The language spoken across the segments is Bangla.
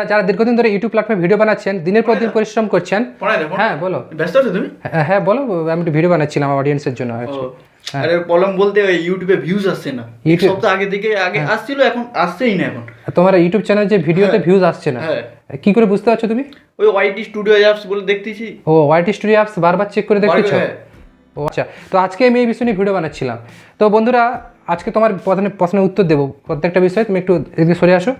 যারা দীর্ঘদিন ধরে ইউটিউব প্ল্যাটফর্মে ভিডিও বানাচ্ছেন, দিনের পর দিন পরিশ্রম করছেন। হ্যাঁ বলো। ব্যস্ত আছো তুমি? হ্যাঁ বলো, আমি একটু ভিডিও বানাচ্ছিলাম আমার অডিয়েন্সের জন্য। আরে প্রবলেম বলতে ওই ইউটিউবে ভিউজ আসছে না। এক সপ্তাহ আগে থেকে আসছিল, এখন আসছেই না। এখন তোমার ইউটিউব চ্যানেল যে ভিডিওতে ভিউজ আসছে না, কি করে বুঝতে পারছো তুমি? ওই ওয়াইটি স্টুডিও অ্যাপস বলে দেখতেছি। ও ওয়াইটি স্টুডিও অ্যাপস বারবার চেক করে দেখতেছো? ও আচ্ছা, তো আজকে আমি এই বিষয় নিয়ে ভিডিও বানাচ্ছিলাম। তো বন্ধুরা, আজকে তোমার প্রশ্নের উত্তর দেবো প্রত্যেকটা বিষয়ে। তুমি একটু এদিকে সরে আসো,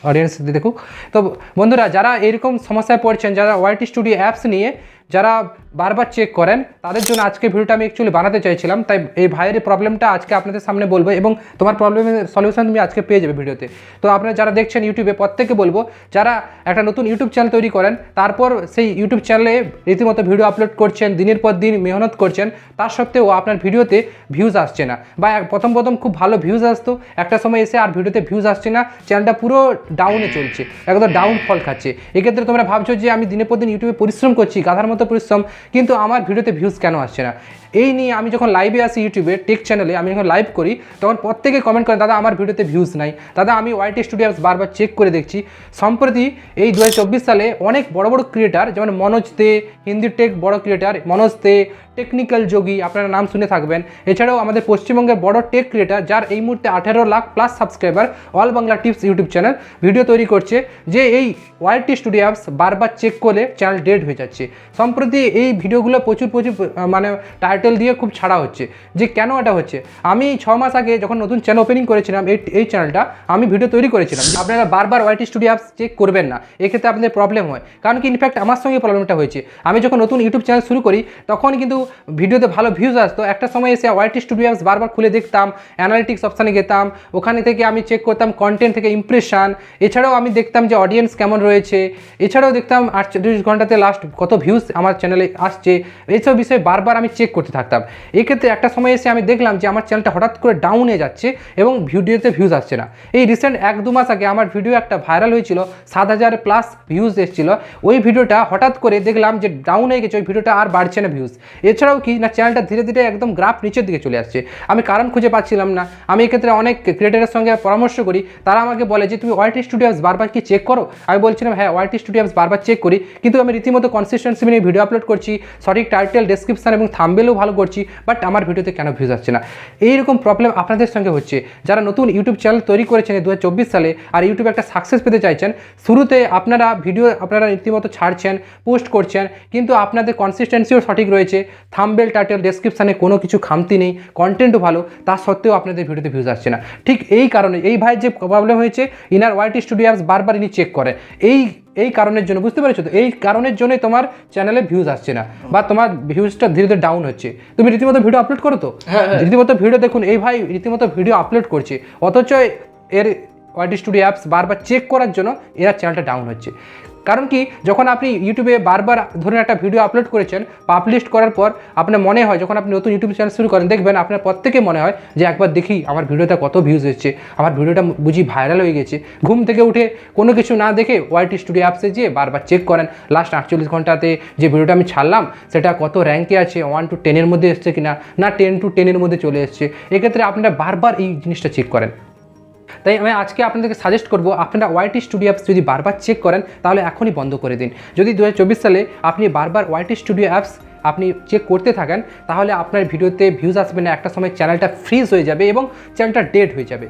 অডিয়েন্স দেখো। তো বন্ধুরা, যারা এরকম সমস্যায় পড়ছেন, যারা ওয়াইটি স্টুডিও অ্যাপস নিয়ে যারা বারবার চেক করেন, তাদের জন্য আজকে ভিডিওটা আমি অ্যাকচুয়ালি বানাতে চাইছিলাম। তাই এই ভাইয়ের প্রবলেমটা আজকে আপনাদের সামনে বলবো এবং তোমার প্রবলেমের সলিউশন তুমি আজকে পেয়ে যাবে ভিডিওতে। তো আপনারা যারা দেখছেন ইউটিউবে, প্রত্যেককে বলবো যারা একটা নতুন ইউটিউব চ্যানেল তৈরি করেন, তারপর সেই ইউটিউব চ্যানেলে রীতিমতো ভিডিও আপলোড করছেন, দিনের পর দিন মেহনত করছেন, তার সত্ত্বেও আপনার ভিডিওতে ভিউজ আসছে না, বা প্রথম খুব ভালো ভিউজ আসতো, একটা সময় এসে আর ভিডিওতে ভিউজ আসছে না, চ্যানেলটা পুরো ডাউনে চলছে, একদম ডাউন ফল খাচ্ছে। এক্ষেত্রে তোমরা ভাবছো যে আমি দিনের পর দিন ইউটিউবে পরিশ্রম করছি, গাধার মতো পরিশ্রম, কিন্তু আমার ভিডিওতে ভিউজ কেন আসছে না? এই নিয়ে আমি যখন লাইভে আসি ইউটিউবে টেক চ্যানেলে, আমি যখন লাইভ করি তখন প্রত্যেকে কমেন্ট করেন, দাদা আমার ভিডিওতে ভিউজ নাই, দাদা আমি ওয়াইটি স্টুডিও অ্যাপস বারবার চেক করে দেখছি। সম্প্রতি এই 2024 সালে অনেক বড় বড় ক্রিয়েটার, যেমন মনোজ দে, হিন্দি টেক বড় ক্রিয়েটার মনোজ দে, টেকনিক্যাল যোগী, আপনারা নাম শুনে থাকবেন। এছাড়াও আমাদের পশ্চিমবঙ্গের বড় টেক ক্রিয়েটার, যার এই মুহূর্তে 18 lakh plus subscriber, all Bangla tips YouTube channel, video তৈরি করছে যে এই ওয়াইটি স্টুডিও অ্যাপস বারবার চেক করলে চ্যানেল ডেড হয়ে যাচ্ছে। সম্প্রতি এই ভিডিওগুলো প্রচুর মানে টাইটেল দিয়ে খুব ছাড়া হচ্ছে। যে কেন এটা হচ্ছে, আমি 6 মাস আগে যখন নতুন চ্যানেল ওপেনিং করেছিলাম, এই চ্যানেলটা আমি ভিডিও তৈরি করেছিলাম। আপনারা বারবার ওয়াইটি স্টুডিও অ্যাপস চেক করবেন না, এক্ষেত্রে আপনাদের প্রবলেম হয়। কারণ কি, ইনফ্যাক্ট আমার সঙ্গে প্রবলেমটা হয়েছে। আমি যখন নতুন ইউটিউব চ্যানেল শুরু করি তখন কিন্তু ভিডিওতে ভালো ভিউজ আসতো, একটা সময় এসে ওয়াইটি স্টুডিও অ্যাপস বারবার খুলে দেখতাম, অ্যানালিটিক্স অপশানে যেতাম, ওখানে থেকে আমি চেক করতাম কন্টেন্ট থেকে ইমপ্রেশন, এছাড়াও আমি দেখতাম যে অডিয়েন্স কেমন রয়েছে, এছাড়াও দেখতাম 48 ঘন্টাতে লাস্ট কত ভিউজ আমার চ্যানেলে আসছে, এইসব বিষয়ে বারবার আমি চেক করতে থাকতাম। এক্ষেত্রে একটা সময় এসে আমি দেখলাম যে আমার চ্যানেলটা হঠাৎ করে ডাউনে যাচ্ছে এবং ভিডিওতে ভিউজ আসছে না। এই রিসেন্ট 1-2 মাস আগে আমার ভিডিও একটা ভাইরাল হয়েছিল, 7,000 প্লাস ভিউজ এসেছিল। ওই ভিডিওটা হঠাৎ করে দেখলাম যে ডাউন হয়ে গেছে, ওই ভিডিওটা আর বাড়ছে না ভিউজ। এছাড়াও কি না, চ্যানেলটা ধীরে ধীরে একদম গ্রাফ নিচের দিকে চলে আসছে। আমি কারণ খুঁজে পাচ্ছিলাম না। আমি এক্ষেত্রে অনেক ক্রিয়েটারের সঙ্গে পরামর্শ করি, তারা আমাকে বলে যে তুমি ওয়াইটি স্টুডিও অ্যাপস বারবার কি চেক করো? আমি বলছিলাম হ্যাঁ, ওয়াইটি স্টুডিও অ্যাপস বারবার চেক করি, কিন্তু আমি রীতিমতো কনসিস্টেন্সি নিয়ে ভিডিও আপলোড করছি, সঠিক টাইটেল, ডেসক্রিপশন এবং থাম্বনেলও ভালো করছি, বাট আমার ভিডিওতে কেন ভিউজ আসছে না? এইরকম প্রবলেম আপনাদের সঙ্গে হচ্ছে। যারা নতুন ইউটিউব চ্যানেল তৈরি করেছেন 2024 সালে আর ইউটিউবে একটা সাকসেস পেতে চাইছেন, শুরুতে আপনারা ভিডিও রীতিমতো ছাড়ছেন, পোস্ট করছেন, কিন্তু আপনাদের কনসিস্টেন্সিও সঠিক রয়েছে, থাম্বনেল, টাইটেল, ডেসক্রিপশানে কোনো কিছু খামতি নেই, কন্টেন্টও ভালো, তা সত্ত্বেও আপনাদের ভিডিওতে ভিউজ আসছে না। ঠিক এই কারণে এই ভাইয়ের যে প্রবলেম হয়েছে, ইনার ওয়াইটি স্টুডিও অ্যাপস বারবার ইনি চেক করে, এই কারণের জন্য, বুঝতে পেরেছো তো? এই কারণের জন্যই তোমার চ্যানেলে ভিউজ আসছে না, বা তোমার ভিউজটা ধীরে ধীরে ডাউন হচ্ছে। তুমি রীতিমতো ভিডিও আপলোড করো তো, রীতিমতো ভিডিও দেখুন, এই ভাই রীতিমতো ভিডিও আপলোড করছে, অথচ এর ওয়াইটি স্টুডিও অ্যাপস বারবার চেক করার জন্য এর চ্যানেলটা ডাউন হচ্ছে। কারণ কি, যখন আপনি ইউটিউবে বারবার ধরুন একটা ভিডিও আপলোড করেছেন, পাবলিশ করার পর আপনার মনে হয়, যখন আপনি নতুন ইউটিউব চ্যানেল শুরু করেন, দেখবেন আপনার প্রত্যেকে মনে হয় যে একবার দেখি আমার ভিডিওটা কত ভিউজ এসেছে, আমার ভিডিওটা বুঝি ভাইরাল হয়ে গেছে। ঘুম থেকে উঠে কোনো কিছু না দেখে ওয়াইটি স্টুডিও অ্যাপসে যেয়ে বারবার চেক করেন লাস্ট 48 ঘন্টাতে যে ভিডিওটা আমি ছাড়লাম সেটা কত র্যাঙ্কে আছে, 1 to 10 মধ্যে এসছে কিনা, না 10 to 10 মধ্যে চলে এসছে। এক্ষেত্রে আপনারা বারবার এই জিনিসটা চেক করেন। তাই আমি আজকে আপনাদেরকে সাজেস্ট করবো, আপনারা ওয়াইটি স্টুডিও অ্যাপস যদি বারবার চেক করেন তাহলে এখনই বন্ধ করে দিন। যদি 2024 সালে আপনি বারবার ওয়াইটি স্টুডিও অ্যাপস আপনি চেক করতে থাকেন, তাহলে আপনার ভিডিওতে ভিউজ আসবে না, একটা সময় চ্যানেলটা ফ্রিজ হয়ে যাবে এবং চ্যানেলটা ডেড হয়ে যাবে।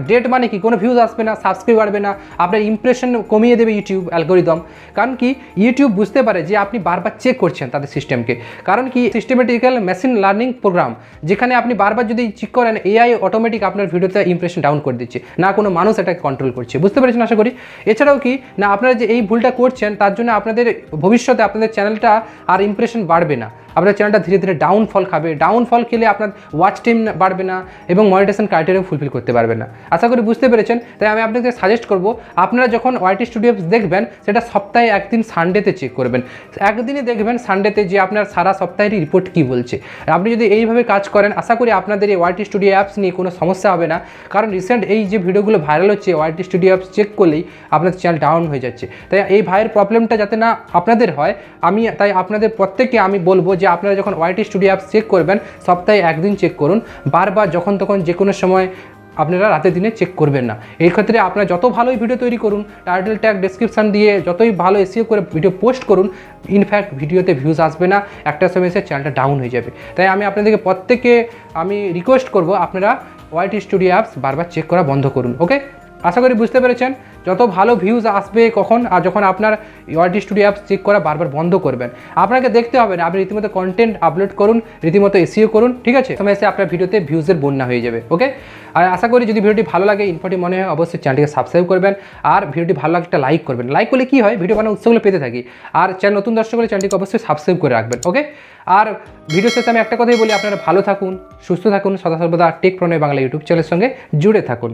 ডেড মানে কি, কোনো ভিউজ আসবে না, সাবস্ক্রাইব বাড়বে না, আপনার ইমপ্রেশন কমিয়ে দেবে ইউটিউব অ্যালগোরিদম। কারণ কি, ইউটিউব বুঝতে পারে যে আপনি বারবার চেক করছেন তাদের সিস্টেমকে। কারণ কি, সিস্টেমেটিক্যাল মেশিন লার্নিং প্রোগ্রাম, যেখানে আপনি বারবার যদি চেক করেন, এআই অটোমেটিক আপনার ভিডিওতে ইমপ্রেশন ডাউন করে দিচ্ছে, না কোনো মানুষ এটাকে কন্ট্রোল করছে। বুঝতে পেরেছেন আশা করি। এছাড়াও কি না, আপনারা যে এই ভুলটা করছেন তার জন্য আপনাদের ভবিষ্যতে আপনাদের চ্যানেলটা আর ইমপ্রেশন বাড়বে না, আপনার চ্যানেলটা ধীরে ধীরে ডাউনফল খাবে। ডাউনফল খেলে আপনার ওয়াচ টাইম বাড়বে না এবং মনিটাইজেশন ক্রাইটেরিয়া ফুলফিল করতে পারবে না। আশা করি বুঝতে পেরেছেন। তাই আমি আপনাদের সাজেস্ট করব, আপনারা যখন ওয়াইটি স্টুডিও দেখবেন, সেটা সপ্তাহে একদিন সানডেতে চেক করবেন। একদিনই দেখবেন সানডেতে যে আপনার সারা সপ্তাহের রিপোর্ট কী বলছে। আপনি যদি এইভাবে কাজ করেন, আশা করি আপনাদের এই ওয়াইটি স্টুডিও অ্যাপস নিয়ে কোনো সমস্যা হবে না। কারণ রিসেন্ট এই যে ভিডিওগুলো ভাইরাল হচ্ছে, ওয়াইটি স্টুডিও অ্যাপস চেক করলেই আপনার চ্যানেল ডাউন হয়ে যাচ্ছে। তাই এই ভাইয়ের প্রবলেমটা যাতে না আপনাদের হয়, তাই আপনাদের প্রত্যেককে আমি বলবো যে আপনারা যখন ওয়াইটি স্টুডিও অ্যাপস চেক করবেন, সপ্তাহে একদিন চেক করুন। বারবার যখন তখন যে কোনো সময় আপনারা রাতে দিনে চেক করবেন না। এই ক্ষেত্রে আপনারা যত ভালোই ভিডিও তৈরি করুন, টাইটেল ট্যাগ ডেসক্রিপশান দিয়ে যতই ভালো এসিও করে ভিডিও পোস্ট করুন, ইনফ্যাক্ট ভিডিওতে ভিউজ আসবে না, একটা সময় এসে চ্যানেলটা ডাউন হয়ে যাবে। তাই আমি আপনাদেরকে প্রত্যেককে আমি রিকোয়েস্ট করব, আপনারা ওয়াইটি স্টুডিও অ্যাপস বারবার চেক করা বন্ধ করুন। ওকে, আশা করি বুঝতে পেরেছেন। যত ভালো ভিউজ আসবে কখন, আর যখন আপনার ওয়াইটি স্টুডিও অ্যাপস চেক করা বারবার বন্ধ করবেন। আপনাকে দেখতে হবে না, আপনি রীতিমতো কন্টেন্ট আপলোড করুন, রীতিমতো এসিও করুন, ঠিক আছে? সময় এসে আপনার ভিডিওতে ভিউজের বন্যা হয়ে যাবে। ওকে, আর আশা করি যদি ভিডিওটি ভালো লাগে, ইনফর্মেটিভ মনে হয়, অবশ্যই চ্যানেলটিকে সাবস্ক্রাইব করবেন, আর ভিডিওটি ভালো লাগলে একটা লাইক করবেন। লাইক করলে কী হয়, ভিডিও বানানোর উৎসগুলো পেতে থাকি। আর চ্যানেল নতুন দর্শক হলে চ্যানেলটিকে অবশ্যই সাবস্ক্রাইব করে রাখবেন। ওকে, আর ভিডিও শেষে আমি একটা কথাই বলি, আপনারা ভালো থাকুন, সুস্থ থাকুন, সদা সর্বদা টেক প্রণয় বাংলা ইউটিউব চ্যানেলের সঙ্গে জুড়ে থাকুন।